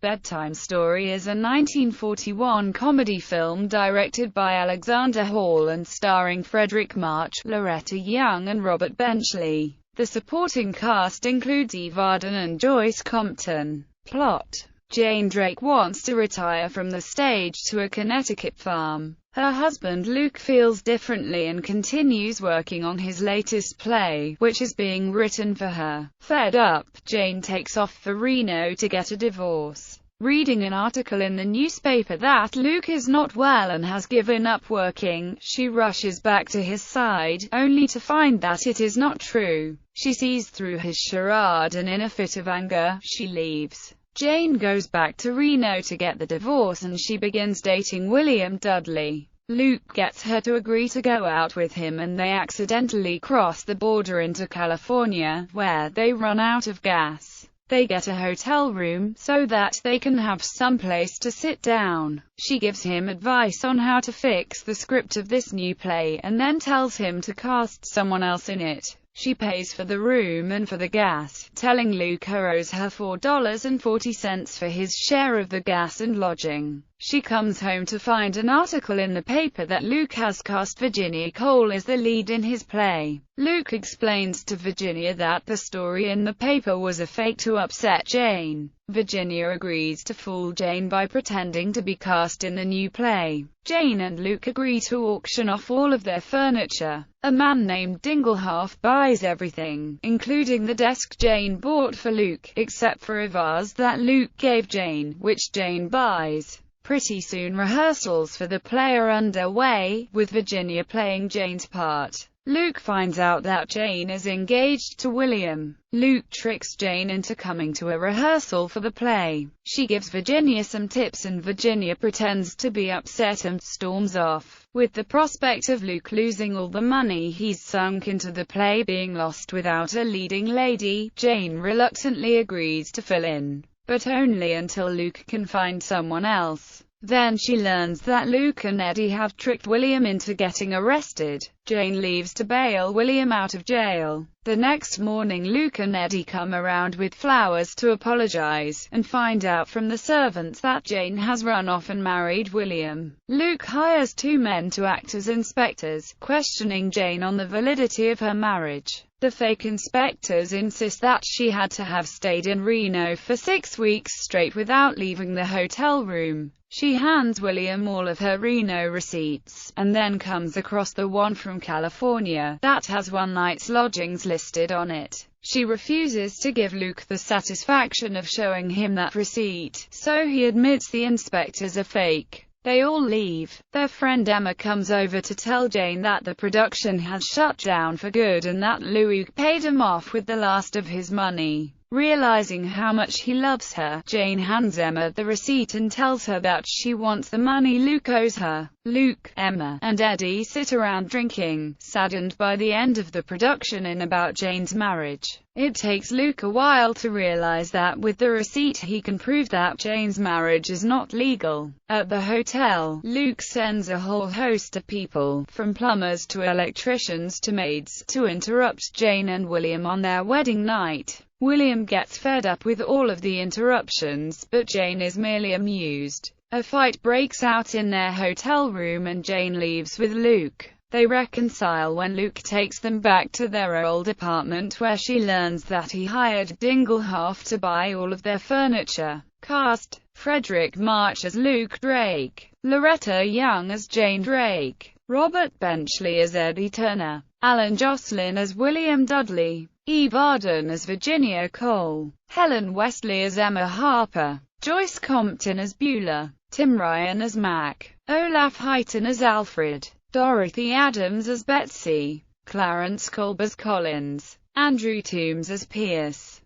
Bedtime Story is a 1941 comedy film directed by Alexander Hall and starring Frederick March, Loretta Young and Robert Benchley. The supporting cast includes Eve Arden and Joyce Compton. Plot: Jane Drake wants to retire from the stage to a Connecticut farm. Her husband Luke feels differently and continues working on his latest play, which is being written for her. Fed up, Jane takes off for Reno to get a divorce. Reading an article in the newspaper that Luke is not well and has given up working, she rushes back to his side, only to find that it is not true. She sees through his charade and in a fit of anger, she leaves. Jane goes back to Reno to get the divorce and she begins dating William Dudley. Luke gets her to agree to go out with him and they accidentally cross the border into California, where they run out of gas. They get a hotel room, so that they can have some place to sit down. She gives him advice on how to fix the script of this new play, and then tells him to cast someone else in it. She pays for the room and for the gas, telling Luke he owes her $4.40 for his share of the gas and lodging. She comes home to find an article in the paper that Luke has cast Virginia Cole as the lead in his play. Luke explains to Virginia that the story in the paper was a fake to upset Jane. Virginia agrees to fool Jane by pretending to be cast in the new play. Jane and Luke agree to auction off all of their furniture. A man named Dinglehalf buys everything, including the desk Jane bought for Luke, except for a vase that Luke gave Jane, which Jane buys. Pretty soon rehearsals for the play are underway, with Virginia playing Jane's part. Luke finds out that Jane is engaged to William. Luke tricks Jane into coming to a rehearsal for the play. She gives Virginia some tips and Virginia pretends to be upset and storms off. With the prospect of Luke losing all the money he's sunk into the play being lost without a leading lady, Jane reluctantly agrees to fill in, but only until Luke can find someone else. Then she learns that Luke and Eddie have tricked William into getting arrested. Jane leaves to bail William out of jail. The next morning Luke and Eddie come around with flowers to apologize, and find out from the servants that Jane has run off and married William. Luke hires two men to act as inspectors, questioning Jane on the validity of her marriage. The fake inspectors insist that she had to have stayed in Reno for 6 weeks straight without leaving the hotel room. She hands William all of her Reno receipts, and then comes across the one from California, that has one night's lodgings listed on it. She refuses to give Luke the satisfaction of showing him that receipt, so he admits the inspectors are fake. They all leave. Their friend Emma comes over to tell Jane that the production has shut down for good and that Luke paid him off with the last of his money. Realizing how much he loves her, Jane hands Emma the receipt and tells her that she wants the money Luke owes her. Luke, Emma, and Eddie sit around drinking, saddened by the end of the production and about Jane's marriage. It takes Luke a while to realize that with the receipt he can prove that Jane's marriage is not legal. At the hotel, Luke sends a whole host of people, from plumbers to electricians to maids, to interrupt Jane and William on their wedding night. William gets fed up with all of the interruptions, but Jane is merely amused. A fight breaks out in their hotel room and Jane leaves with Luke. They reconcile when Luke takes them back to their old apartment where she learns that he hired Dinglehalf to buy all of their furniture. Cast: Frederick March as Luke Drake, Loretta Young as Jane Drake, Robert Benchley as Eddie Turner, Alan Joslin as William Dudley, Eve Arden as Virginia Cole, Helen Wesley as Emma Harper, Joyce Compton as Beulah, Tim Ryan as Mac, Olaf Heighton as Alfred, Dorothy Adams as Betsy, Clarence Kolb as Collins, Andrew Toombs as Pierce,